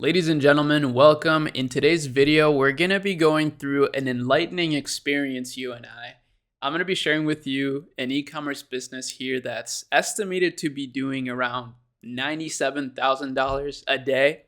Ladies and gentlemen, welcome. In today's video, we're going to be going through an enlightening experience, you and I. I'm going to be sharing with you an e-commerce business here that's estimated to be doing around $97,000 a day.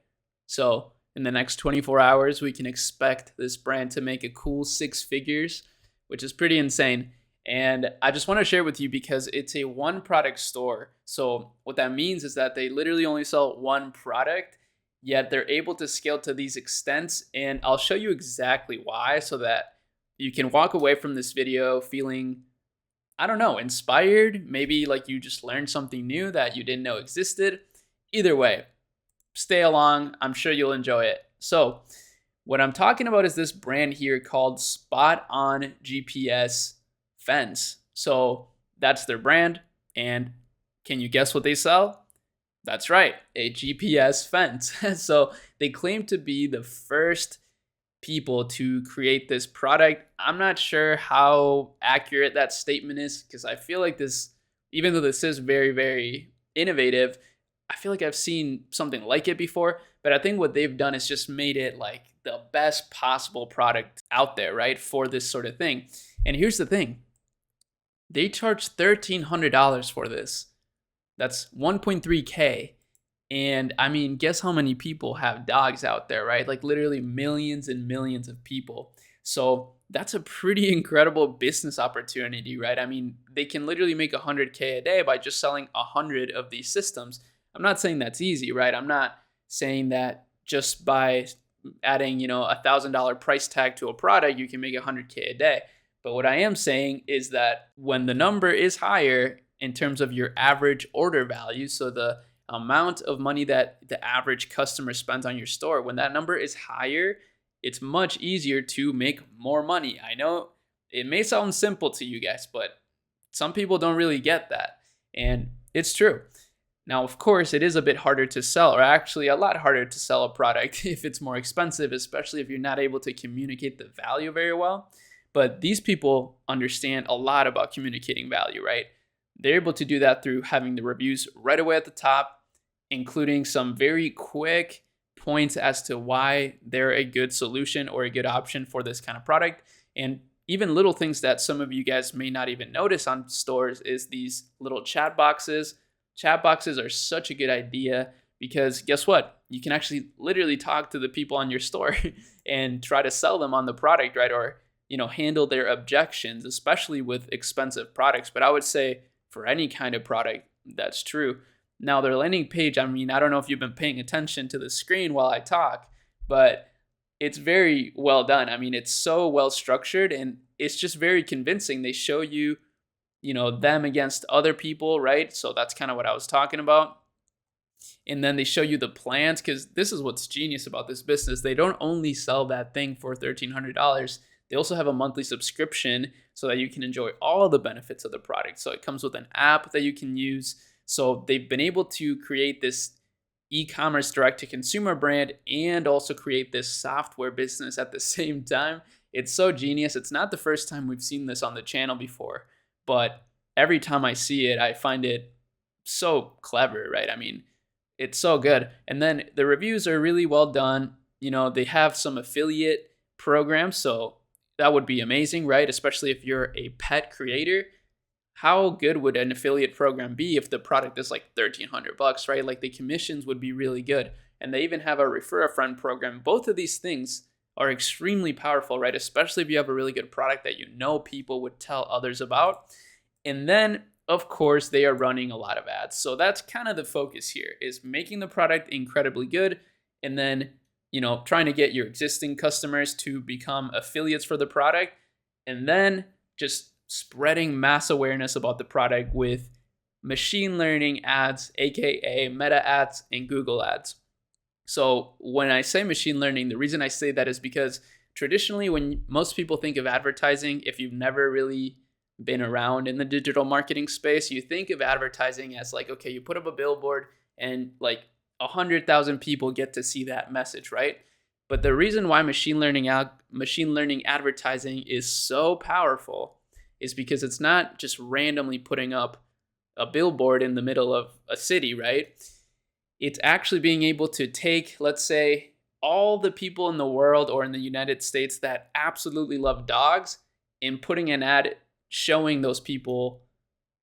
So in the next 24 hours, we can expect this brand to make a cool 6 figures, which is pretty insane. And I just want to share with you because it's a one product store. So what that means is that they literally only sell one product, yet they're able to scale to these extents. And I'll show you exactly why so that you can walk away from this video feeling, I don't know, inspired. Maybe like you just learned something new that you didn't know existed. Either way, stay along. I'm sure you'll enjoy it. So what I'm talking about is this brand here called Spot On GPS Fence. So that's their brand. And can you guess what they sell? That's right, a GPS fence. So they claim to be the first people to create this product. I'm not sure how accurate that statement is because I feel like this, even though this is very, very innovative, I feel like I've seen something like it before. But I think what they've done is just made it like the best possible product out there, right, for this sort of thing. And here's the thing. They charge $1,300 for this. That's 1.3K. And I mean, guess how many people have dogs out there, right? Like literally millions and millions of people. So that's a pretty incredible business opportunity, right? I mean, they can literally make 100K a day by just selling 100 of these systems. I'm not saying that's easy, right? I'm not saying that just by adding, $1,000 price tag to a product, you can make 100K a day. But what I am saying is that when the number is higher, in terms of your average order value, so the amount of money that the average customer spends on your store, when that number is higher, it's much easier to make more money. I know it may sound simple to you guys, but some people don't really get that. And it's true. Now, of course, it is a bit harder to sell, or actually a lot harder to sell a product if it's more expensive, especially if you're not able to communicate the value very well. But these people understand a lot about communicating value, right? They're able to do that through having the reviews right away at the top, including some very quick points as to why they're a good solution or a good option for this kind of product. And even little things that some of you guys may not even notice on stores is these little chat boxes. Chat boxes are such a good idea because guess what? You can actually literally talk to the people on your store and try to sell them on the product, right? Or, handle their objections, especially with expensive products. But I would say for any kind of product, that's true. Now, their landing page, I mean, I don't know if you've been paying attention to the screen while I talk, but it's very well done. I mean, it's so well structured and it's just very convincing. They show you, them against other people, right? So that's kind of what I was talking about. And then they show you the plans because this is what's genius about this business. They don't only sell that thing for $1,300. They also have a monthly subscription so that you can enjoy all the benefits of the product. So it comes with an app that you can use. So they've been able to create this e-commerce direct-to-consumer brand and also create this software business at the same time. It's so genius. It's not the first time we've seen this on the channel before, but every time I see it, I find it so clever, right? I mean, it's so good. And then the reviews are really well done. They have some affiliate programs, so that would be amazing, right? Especially if you're a pet creator. How good would an affiliate program be if the product is like $1,300, right? Like the commissions would be really good. And they even have a refer a friend program. Both of these things are extremely powerful, right? Especially if you have a really good product that people would tell others about. And then, of course, they are running a lot of ads. So that's kind of the focus here, is making the product incredibly good and then trying to get your existing customers to become affiliates for the product, and then just spreading mass awareness about the product with machine learning ads, aka Meta ads and Google ads. So when I say machine learning, the reason I say that is because traditionally when most people think of advertising, if you've never really been around in the digital marketing space, you think of advertising as like, okay, you put up a billboard and like 100,000 people get to see that message, right? But the reason why machine learning advertising is so powerful is because it's not just randomly putting up a billboard in the middle of a city, right? It's actually being able to take, let's say, all the people in the world or in the United States that absolutely love dogs and putting an ad showing those people,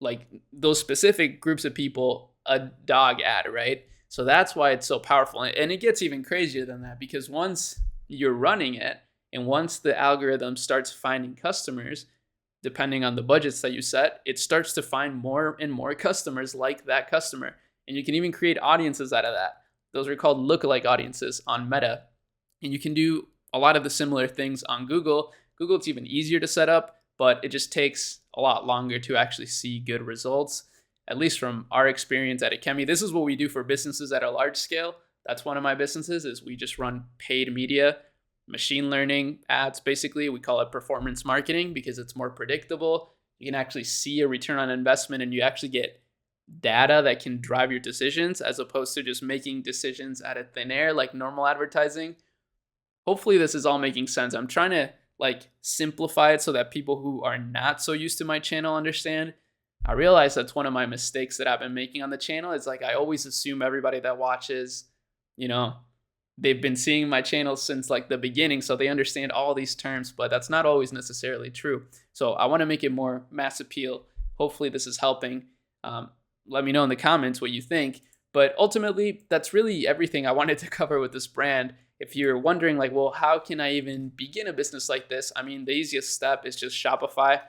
like those specific groups of people, a dog ad, right? So that's why it's so powerful. And it gets even crazier than that, because once you're running it and once the algorithm starts finding customers, depending on the budgets that you set, it starts to find more and more customers like that customer. And you can even create audiences out of that. Those are called lookalike audiences on Meta. And you can do a lot of the similar things on Google. Google, it's even easier to set up, but it just takes a lot longer to actually see good results, at least from our experience at Akemi. This is what we do for businesses at a large scale. That's one of my businesses, is we just run paid media, machine learning ads, basically. We call it performance marketing because it's more predictable. You can actually see a return on investment, and you actually get data that can drive your decisions, as opposed to just making decisions out of thin air like normal advertising. Hopefully this is all making sense. I'm trying to simplify it so that people who are not so used to my channel understand. I realize that's one of my mistakes that I've been making on the channel. Is I always assume everybody that watches, they've been seeing my channel since the beginning, so they understand all these terms, but that's not always necessarily true. So I want to make it more mass appeal. Hopefully this is helping. Let me know in the comments what you think. But ultimately, that's really everything I wanted to cover with this brand. If you're wondering well, how can I even begin a business like this? I mean, the easiest step is just Shopify.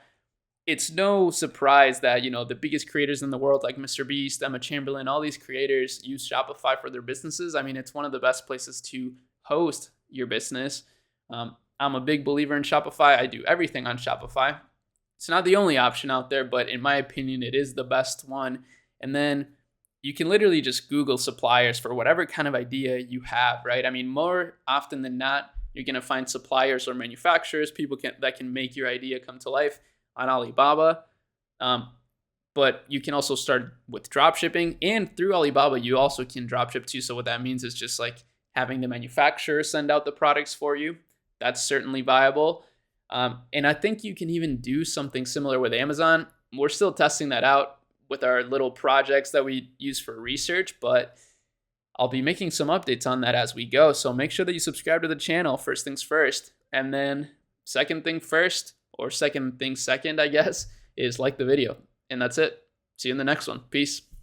It's no surprise that, the biggest creators in the world, like Mr. Beast, Emma Chamberlain, all these creators use Shopify for their businesses. I mean, it's one of the best places to host your business. I'm a big believer in Shopify. I do everything on Shopify. It's not the only option out there, but in my opinion, it is the best one. And then you can literally just Google suppliers for whatever kind of idea you have, right? I mean, more often than not, you're going to find suppliers or manufacturers, people that can make your idea come to life on Alibaba. But you can also start with drop shipping, and through Alibaba, you also can drop ship too. So what that means is just having the manufacturer send out the products for you. That's certainly viable. And I think you can even do something similar with Amazon. We're still testing that out with our little projects that we use for research, but I'll be making some updates on that as we go. So make sure that you subscribe to the channel, first things first. And then second thing first, or second thing second, I guess, is like the video. And that's it. See you in the next one. Peace.